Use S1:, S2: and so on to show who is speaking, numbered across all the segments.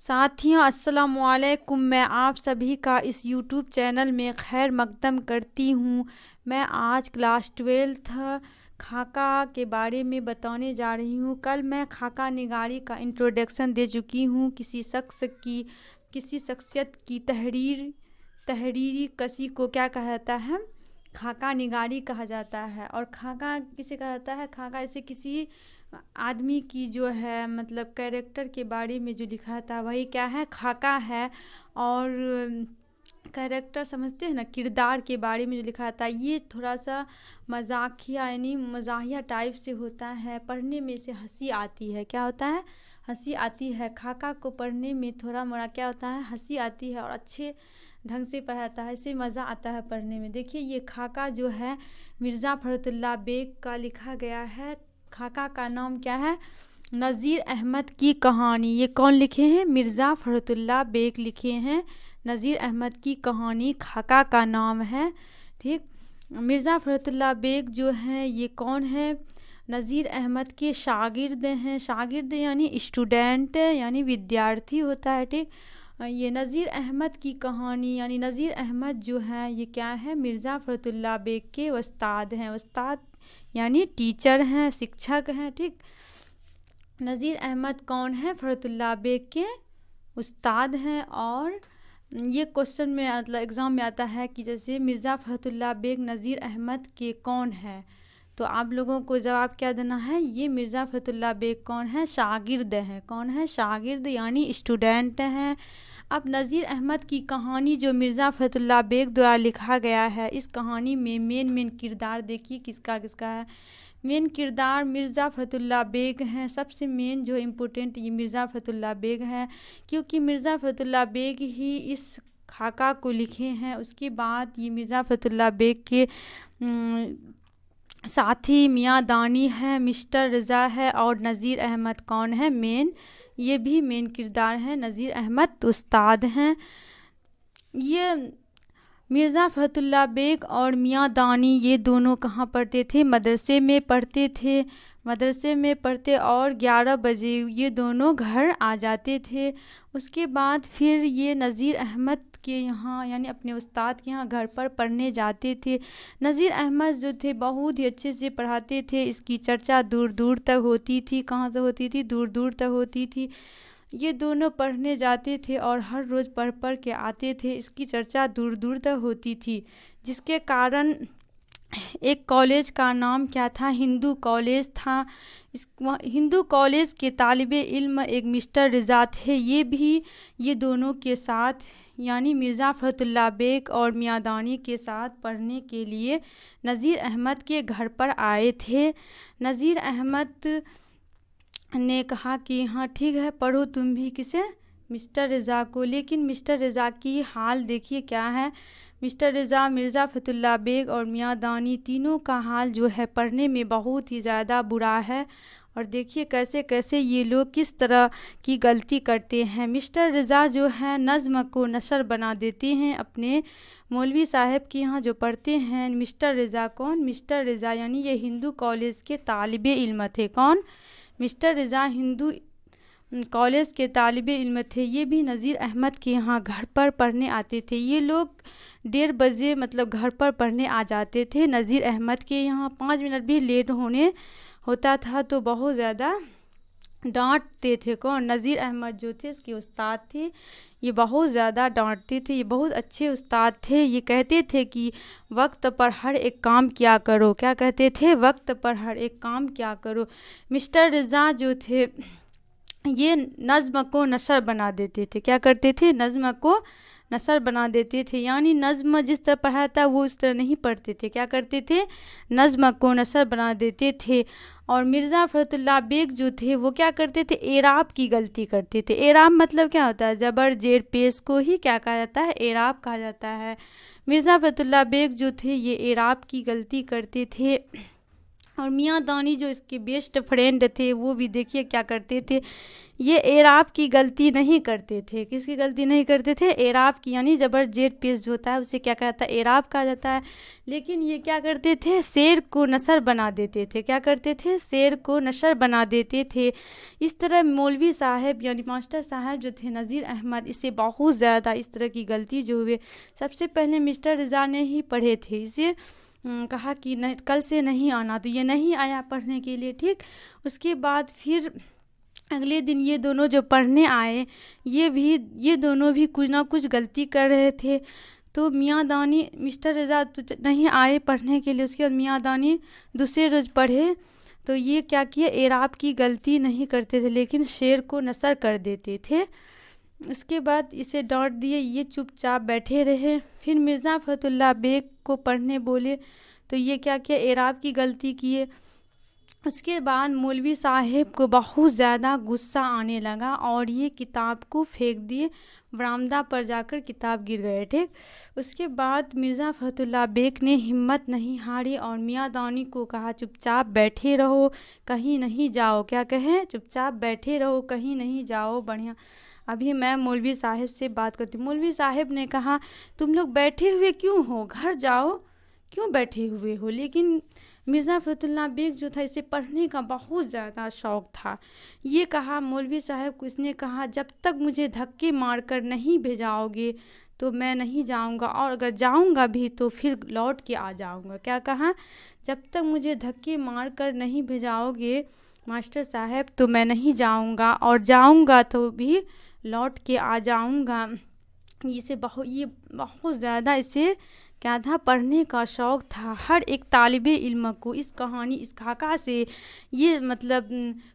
S1: साथियों अस्सलाम वालेकुम। मैं आप सभी का इस यूट्यूब चैनल में खैर मकदम करती हूँ। मैं आज क्लास 12th खाका के बारे में बताने जा रही हूँ। कल मैं खाका निगारी का इंट्रोडक्शन दे चुकी हूँ। किसी शख्सियत की तहरीरी कसी को क्या कहा जाता है? खाका निगारी कहा जाता है। और खाका किसे कहा जाता है? खाका ऐसे किसी आदमी की जो है मतलब कैरेक्टर के बारे में जो लिखा था वही क्या है? खाका है। और कैरेक्टर समझते हैं ना, किरदार के बारे में जो लिखा था ये थोड़ा सा मजाकिया यानी मजाहिया टाइप से होता है। पढ़ने में से हंसी आती है। क्या होता है? हंसी आती है। खाका को पढ़ने में थोड़ा मोड़ा क्या होता है? हंसी आती है और अच्छे ढंग से पढ़ाता है, इससे मज़ा आता है पढ़ने में। देखिए ये खाका जो है मिर्ज़ा फ़खरुल्लाह बेग का लिखा गया है। खाका का नाम क्या है? नज़ीर अहमद की कहानी। ये कौन लिखे हैं? मिर्ज़ा फ़खरुल्लाह बेग लिखे हैं। नज़ीर अहमद की कहानी खाका का नाम है। ठीक, मिर्ज़ा फ़खरुल्लाह बेग जो हैं ये कौन है? नज़ीर अहमद के शागिर्द हैं। शागिर्द यानी स्टूडेंट यानी विद्यार्थी होता है। ठीक, ये नज़ीर अहमद की कहानी यानी नज़ीर अहमद जो हैं ये क्या है? मिर्ज़ा फ़खरुल्लाह बेग के उस्ताद हैं। उस्ताद यानी टीचर हैं, शिक्षक हैं। ठीक, नज़ीर अहमद कौन है? फ़खरुल्लाह बेग के उस्ताद हैं। और ये क्वेश्चन में मतलब एग्ज़ाम में आता है कि जैसे मिर्ज़ा फ़खरुल्लाह बेग नज़ीर अहमद के कौन है, तो आप लोगों को जवाब क्या देना है? ये मिर्ज़ा फ़खरुल्लाह बेग कौन है? शागिर्द हैं। कौन है? शागिर्द यानी स्टूडेंट हैं। अब नज़ीर अहमद की कहानी जो मिर्ज़ा फ़खरुल्लाह बेग द्वारा लिखा गया है, इस कहानी में मेन किरदार देखिए किसका किसका है। मेन किरदार मिर्ज़ा फ़खरुल्लाह बेग हैं। सबसे मेन जो इम्पोर्टेंट ये मिर्ज़ा फ़खरुल्लाह बेग हैं, क्योंकि मिर्ज़ा फ़खरुल्लाह बेग ही इस खाका को लिखे हैं। उसके बाद ये मिर्ज़ा फ़खरुल्लाह बेग के साथी मियाँ दानी है, मिस्टर रज़ा है और नज़ीर अहमद कौन है? मेन, ये भी मेन किरदार हैं। नज़ीर अहमद उस्ताद हैं। ये मिर्ज़ा फ़खरुल्लाह बेग और मियाँ दानी ये दोनों कहाँ पढ़ते थे? मदरसे में पढ़ते थे। मदरसे में पढ़ते और 11 बजे ये दोनों घर आ जाते थे। उसके बाद फिर ये नज़ीर अहमद के यहाँ यानी अपने उस्ताद के यहाँ घर पर पढ़ने जाते थे। नज़ीर अहमद जो थे बहुत ही अच्छे से पढ़ाते थे। इसकी चर्चा दूर दूर तक होती थी। कहाँ से होती थी? दूर दूर तक होती थी। ये दोनों पढ़ने जाते थे और हर रोज़ पढ़ के आते थे। इसकी चर्चा दूर दूर तक होती थी, जिसके कारण एक कॉलेज का नाम क्या था? हिंदू कॉलेज था। इस हिंदू कॉलेज के तालिबे इल्म एक मिस्टर रज़ा थे। ये दोनों के साथ यानी मिर्ज़ा फ़खरुल्लाह बेग और मियाँ दानी के साथ पढ़ने के लिए नज़ीर अहमद के घर पर आए थे। नज़ीर अहमद ने कहा कि हाँ ठीक है पढ़ो तुम भी। किसे? मिस्टर रज़ा को। लेकिन मिस्टर रज़ा की हाल देखिए क्या है। मिस्टर रज़ा, मिर्ज़ा फ़खरुल्लाह बेग और मियाँ दानी तीनों का हाल जो है पढ़ने में बहुत ही ज़्यादा बुरा है। और देखिए कैसे कैसे ये लोग किस तरह की गलती करते हैं। मिस्टर रज़ा जो है नज़्म को नसर बना देते हैं अपने मौलवी साहब के यहाँ जो पढ़ते हैं। मिस्टर रज़ा कौन? मिस्टर रज़ा यानी ये हिंदू कॉलेज के तालिबे इल्म थे। कौन? मिस्टर रज़ा हिंदू कॉलेज के तालिबे इल्म थे। ये भी नज़ीर अहमद के यहाँ घर पर पढ़ने आते थे। ये लोग 1:30 बजे मतलब घर पर पढ़ने आ जाते थे नज़ीर अहमद के यहाँ। 5 मिनट भी लेट होता था तो बहुत ज़्यादा डांटते थे। कौन? नज़ीर अहमद जो थे इसके उस्ताद थे। ये बहुत ज़्यादा डांटते थे। ये बहुत अच्छे उस्ताद थे। ये कहते थे कि वक्त पर हर एक काम किया करो। क्या कहते थे? वक्त पर हर एक काम किया करो। मिस्टर रज़ा जो थे ये नज़्म को नसर बना देते थे। क्या करते थे? नज़्म को नसर बना देते थे। यानी नज़्म जिस तरह पढ़ाता वो उस तरह नहीं पढ़ते थे। क्या करते थे? नज़्म को नसर बना देते थे। और मिर्ज़ा फ़खरुल्लाह बेग जो थे वो क्या करते थे? एराब की गलती करते थे। एराब मतलब क्या होता है? ज़बर जेर पेश को ही क्या कहा जाता है? एराब कहा जाता है। मिर्ज़ा फ़खरुल्लाह बेग जो थे ये एराब की गलती करते थे। اور میاں دانی جو اس کے بیسٹ فرینڈ تھے وہ بھی دیکھیے کیا کرتے تھے، یہ اعراب کی غلطی نہیں کرتے تھے. کس کی غلطی نہیں کرتے تھے؟ اعراب کی، یعنی زبر زیر پیش جو ہوتا ہے اسے کیا کہتا ہے؟ اعراب کہا جاتا ہے. لیکن یہ کیا کرتے تھے؟ شعر کو نثر بنا دیتے تھے. کیا کرتے تھے؟ شعر کو نثر بنا دیتے تھے. اس طرح مولوی صاحب یعنی ماسٹر صاحب جو تھے نذیر احمد، اسے بہت زیادہ اس طرح کی غلطی جو ہوئے. سب سے پہلے مسٹر رضا نے ہی پڑھے تھے، اسے کہا کہ کل سے نہیں آنا، تو یہ نہیں آیا پڑھنے کے لیے. ٹھیک، اس کے بعد پھر اگلے دن یہ دونوں جو پڑھنے آئے، یہ دونوں بھی کچھ نہ کچھ غلطی کر رہے تھے. تو میاں دانی، مسٹر رضا تو نہیں آئے پڑھنے کے لیے، اس کے بعد میاں دانی دوسرے روز پڑھے تو یہ کیا کیے؟ اعراب کی غلطی نہیں کرتے تھے لیکن شعر کو نثر کر دیتے تھے. اس کے بعد اسے ڈانٹ دیے، یہ چپ چاپ بیٹھے رہے. پھر مرزا فتح اللہ بیگ کو پڑھنے بولے تو یہ کیا کیا؟ اعراب کی غلطی کیے. اس کے بعد مولوی صاحب کو بہت زیادہ غصہ آنے لگا اور یہ کتاب کو پھینک دیے، برآمدہ پر جا کر کتاب گر گئے. ٹھیک، اس کے بعد مرزا فتح اللہ بیگ نے ہمت نہیں ہاری اور میاں دانی کو کہا چپ چاپ بیٹھے رہو، کہیں نہیں جاؤ. کیا کہیں؟ چپ چاپ بیٹھے رہو، کہیں نہیں جاؤ. بڑھیا. ابھی میں مولوی صاحب سے بات کرتی ہوں. مولوی صاحب نے کہا تم لوگ بیٹھے ہوئے کیوں ہو؟ گھر جاؤ، کیوں بیٹھے ہوئے ہو؟ لیکن مرزا فتح اللہ بیگ جو تھا اسے پڑھنے کا بہت زیادہ شوق تھا. یہ کہا مولوی صاحب کو، اس نے کہا جب تک مجھے دھکے مار کر نہیں بھیجاؤ گے تو میں نہیں جاؤں گا، اور اگر جاؤں گا بھی تو پھر لوٹ کے آ جاؤں گا. کیا کہا؟ جب تک مجھے دھکے مار کر نہیں بھیجاؤ گے ماسٹر صاحب تو میں نہیں جاؤں گا، اور جاؤں گا تو بھی لوٹ کے آ جاؤں گا. یہ بہت زیادہ اسے کیا تھا؟ پڑھنے کا شوق تھا. ہر ایک طالب علم کو اس کہانی، اس خاکہ سے یہ مطلب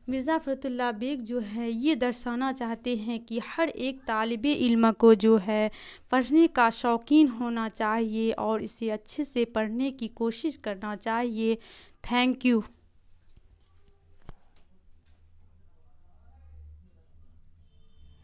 S1: مرزا فتح اللہ بیگ جو ہے یہ درسانا چاہتے ہیں کہ ہر ایک طالب علم کو جو ہے پڑھنے کا شوقین ہونا چاہیے اور اسے اچھے سے پڑھنے کی کوشش کرنا چاہیے. Thank you.